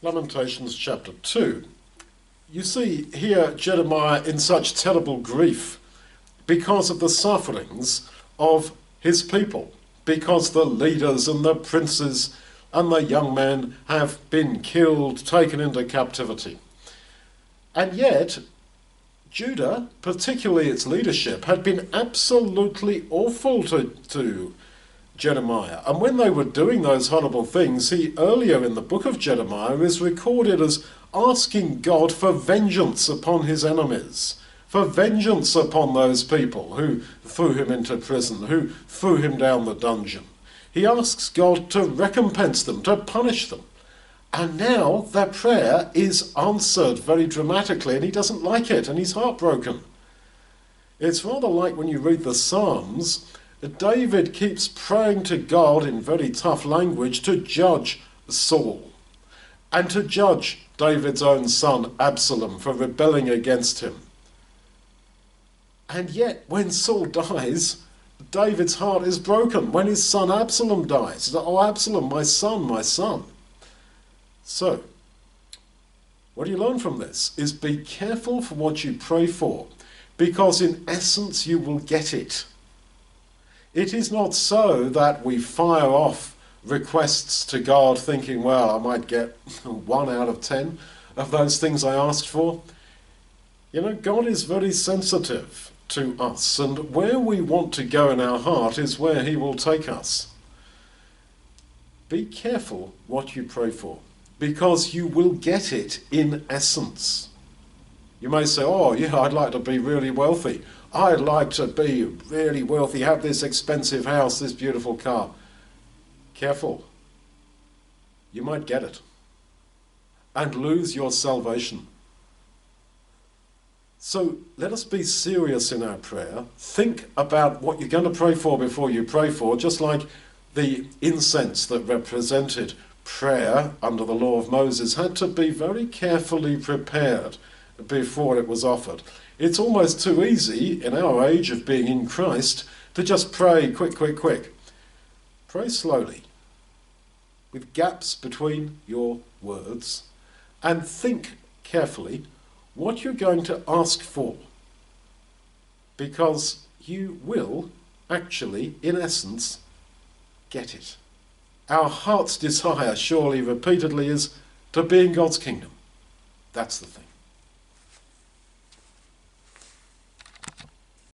Lamentations chapter 2. You see here Jeremiah in such terrible grief because of the sufferings of his people, because the leaders and the princes and the young men have been killed, taken into captivity. And yet, Judah, particularly its leadership, had been absolutely awful to Jeremiah. And when they were doing those horrible things, he earlier in the book of Jeremiah is recorded as asking God for vengeance upon his enemies, for vengeance upon those people who threw him into prison, who threw him down the dungeon. He asks God to recompense them, to punish them. And now their prayer is answered very dramatically, and he doesn't like it, and he's heartbroken. It's rather like when you read the Psalms, David keeps praying to God in very tough language to judge Saul and to judge David's own son Absalom for rebelling against him. And yet when Saul dies, David's heart is broken. When his son Absalom dies, he's like, "Oh, Absalom, my son, my son." So, what do you learn from this? Is be careful for what you pray for, because in essence you will get it. It is not so that we fire off requests to God thinking, well, I might get 1 out of 10 of those things I asked for. You know, God is very sensitive to us, and where we want to go in our heart is where he will take us. Be careful what you pray for, because you will get it in essence. You may say, oh yeah, I'd like to be really wealthy. I'd like to be really wealthy, have this expensive house, this beautiful car. Careful. You might get it and lose your salvation. So let us be serious in our prayer. Think about what you're going to pray for before you pray for, just like the incense that represented prayer under the law of Moses had to be very carefully prepared before it was offered. It's almost too easy in our age of being in Christ to just pray quick. Pray slowly, with gaps between your words, and think carefully what you're going to ask for, because you will actually, in essence, get it. Our heart's desire, surely repeatedly, is to be in God's kingdom. That's the thing.